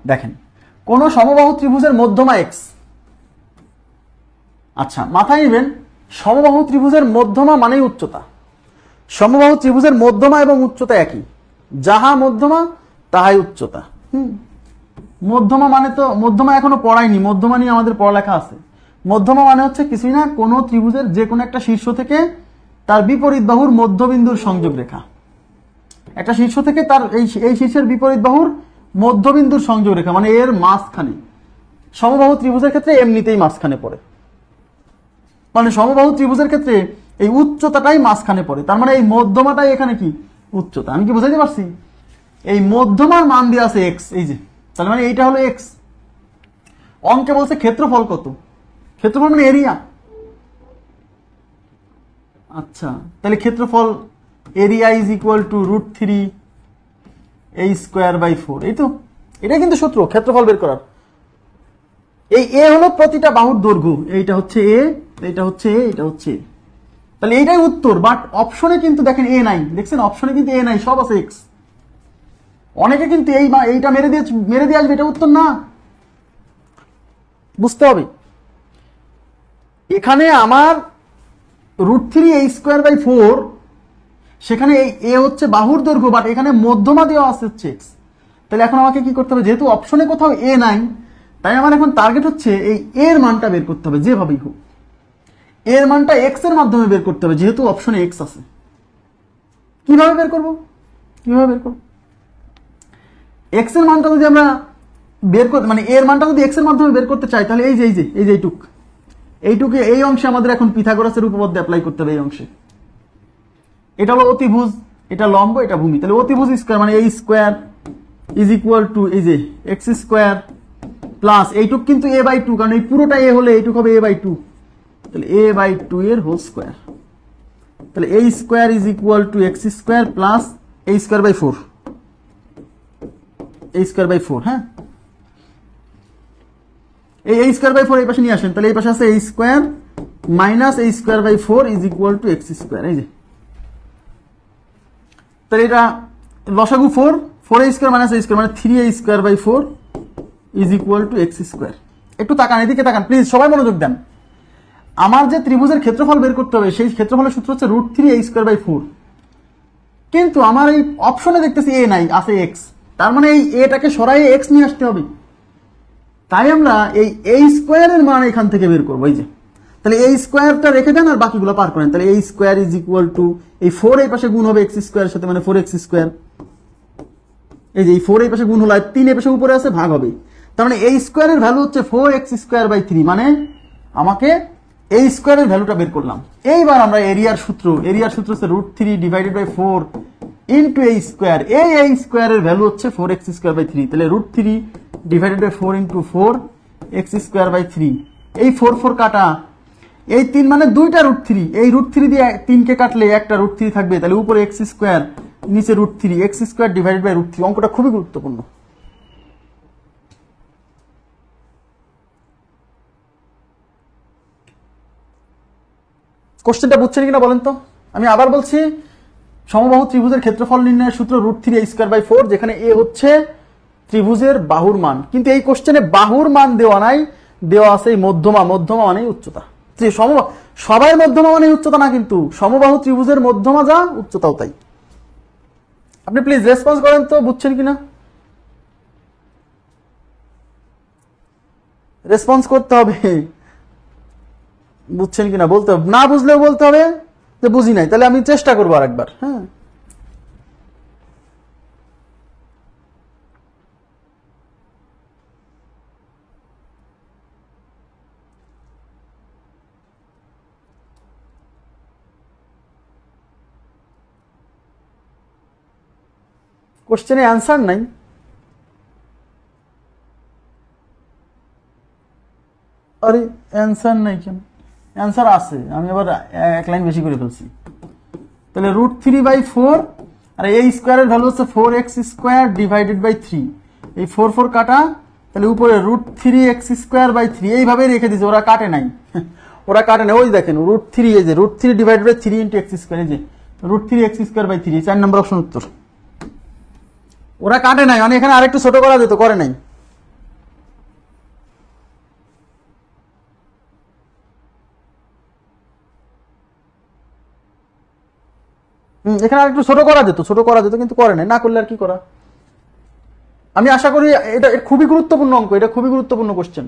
দেখেন কোন সমবাহু ত্রিভুজের মধ্যমা x, আচ্ছা মাথায় নেবেন সমবাহু ত্রিভুজের মধ্যমা মানেই উচ্চতা। সমবাহু ত্রিভুজের মধ্যমা এবং উচ্চতা একই, যাহা মধ্যমা তাহাই উচ্চতা। মধ্যমা মানে তো মধ্যমা এখনো পড়াইনি, মধ্যমা নিয়ে আমাদের পড়ালেখা আছে। মধ্যমা মানে হচ্ছে কিছুই না, কোনো ত্রিভুজের যে কোনো একটা শীর্ষ থেকে তার বিপরীত বাহুর মধ্যবিন্দুর সংযোগ রেখা। একটা শীর্ষ থেকে তার এই শীর্ষের বিপরীত বাহুর মধ্যবিন্দুর সংযোগ রেখা মানে এর মাঝখানে। সমবাহু ত্রিভুজের ক্ষেত্রে এমনিতেই মাঝখানে পড়ে, মানে সমবাহু ত্রিভুজের ক্ষেত্রে এই উচ্চতাটাই মাঝখানে পড়ে, তার মানে এই মধ্যমাটাই এখানে কি উচ্চতা। আমি কি বুঝাইতে পারছি? এই মধ্যমার মান দিয়ে আছে এক্স, এই যে, তাহলে মানে এইটা হলো এক্স। অঙ্কে বলছে ক্ষেত্রফল কত, ক্ষেত্রফল মানে এরিয়া। আচ্ছা তাহলে ক্ষেত্রফল area is equal to √3 a²/4, এই তো, এটা কিন্তু সূত্র ক্ষেত্রফল বের করার। এই এ হলো প্রতিটা বাহুর দৈর্ঘ্য, এইটা হচ্ছে এ, এইটা হচ্ছে এ, এটা হচ্ছে এ। তাহলে এইটাই উত্তর, বাট অপশনে কিন্তু দেখেন এ নাই, দেখছেন অপশনে কিন্তু এ নাই, সব আছে এক্স। অনেকে কিন্তু এইটা মেরে দিয়ে আসবে, এটা উত্তর না, বুঝতে হবে। এখানে আমার √3 a²/4, সেখানে এই এ হচ্ছে বাহুর দৈর্ঘ্য, বাট এখানে মধ্যমা দেওয়া আছে হচ্ছে এক্স। তাহলে এখন আমাকে কি করতে হবে, যেহেতু অপশনে কোথাও এ নাই, তাই আমার এখন টার্গেট হচ্ছে এই এর মানটা বের করতে হবে, যেভাবেই হোক এর মানটা এক্স এর মাধ্যমে বের করতে হবে, যেহেতু অপশনে এক্স আছে। কিভাবে বের করব, কিভাবে বের করব? এক্স এর মানটা যদি আমরা বের করতে, মানে এর মানটা যদি এক্স এর মাধ্যমে বের করতে চাই, তাহলে এইটুকে এই অংশে আমাদের এখন পিথাগোরাসের উপপাদ্য অ্যাপ্লাই করতে হবে। এই অংশে এটা হলো অতিভুজ, এটা লম্ব, এটা ভূমি। তাহলে অতিভুজ স্কয়ার মানে a² ইজ ইকুয়াল টু এই যে x² প্লাস এইটুক কিন্তু a/2, কারণ এই পুরোটা a হলে এইটুক হবে a/2, তাহলে a/2 এর হোল স্কয়ার। তাহলে a² is equal to x² plus a²/4, a²/4। হ্যাঁ, এই a²/4 এই পাশে নিয়ে আসেন, তাহলে এই পাশে আছে a² minus a²/4 is equal to x²। এই যে, তাহলে এটা লসাগু 4a² মাইনাস a² মানে 3a²/4 is equal to x²। একটু তাকান, এদিকে তাকান প্লিজ, সবাই মনোযোগ দেন। আমার যে ত্রিভুজের ক্ষেত্রফল বের করতে হবে, সেই ক্ষেত্রফলের সূত্র হচ্ছে √3 a²/4, কিন্তু আমার এই অপশনে দেখতেছি এ নাই, আছে এক্স, তার মানে এই এটাকে সরাইয়ে এক্স নিয়ে আসতে হবে। তাই আমরা এই a² এর মান এখান থেকে বের করবো। এই যে, তাহলে a²টা রেখে দেন আর বাকিগুলো পার করেন। তাহলে a² ইজ ইকুয়াল টু এই 4 এই পাশে গুণ হবে x² এর সাথে, মানে 4x²। এই যে এই 4 এই পাশে গুণ হলো, 3 এই পাশে উপরে আছে, ভাগ হবে। তার মানে a² এর ভ্যালু হচ্ছে 4x²/3, মানে আমাকে a² এর ভ্যালুটা বের করলাম। এইবার আমরা এরিয়ার সূত্র হচ্ছে √3 / 4 ইন্টু a²। এই a² এর ভ্যালু হচ্ছে 4x²/3, তাহলে √3 / 4 ইন্টু 4 x²/3। এই 4 4 কাটা, এই 3 মানে দুইটা √3, এই √3 দিয়ে 3 কে কাটলে একটা √3 থাকবে, তাহলে উপরে x², নিচে √3, x² ডিভাইডেড বাই √3। অঙ্কটা খুবই গুরুত্বপূর্ণ। কোশ্চেনটা বুঝছেন কিনা বলেন তো? আমি আবার বলছি, সমবাহু ত্রিভুজের ক্ষেত্রফল নির্ণয়ের সূত্র √3 a²/4, যেখানে এ হচ্ছে ত্রিভুজের বাহুর মান, কিন্তু এই কোশ্চেনে বাহুর মান দেওয়া নাই, দেওয়া আছে এই মধ্যমা। মধ্যমা মানে উচ্চতা। সবাই মধ্যমা মানে উচ্চতা না, কিন্তু সমবাহু ত্রিভুজের মধ্যমা যা, উচ্চতাও তাই। আপনি প্লিজ রেসপন্স করেন তো, বুঝছেন কিনা? রেসপন্স করতে হবে, বুঝছেন কিনা বলতে হবে, না বুঝলেও বলতে হবে যে বুঝি নাই। তাহলে আমি চেষ্টা করবো আরেকবার। হ্যাঁ, কোশ্চেনে অ্যান্সার নাই। আরে অ্যান্সার নাই কেন? অ্যান্সার আছে, আমি আবার এক লাইন বেশি করে ফেলছি। তাহলে √3/4 আর a² এর ভ্যালু হচ্ছে 4x² ডিভাইডেড বাই 3। এই 4 4 কাটা, তাহলে উপরে √3x²/3 এইভাবে রেখে দিয়েছে, ওরা কাটে নাই, ওরা কাটে নাই। ওই দেখেন √3, এই যে √3 ডিভাইডেড বাই 3 ইন্টু x², এই যে √3x²/3, 4 নম্বর অপশন উত্তর। ওরা কাটে নাই, মানে এখানে আরেকটু ছোট করা যেত, করে নাই। এখানে আর একটু ছোট করা যেত কিন্তু করে নাই, না করলে আর কি করা। আমি আশা করি এটা খুবই গুরুত্বপূর্ণ অঙ্ক, এটা খুবই গুরুত্বপূর্ণ কোশ্চেন।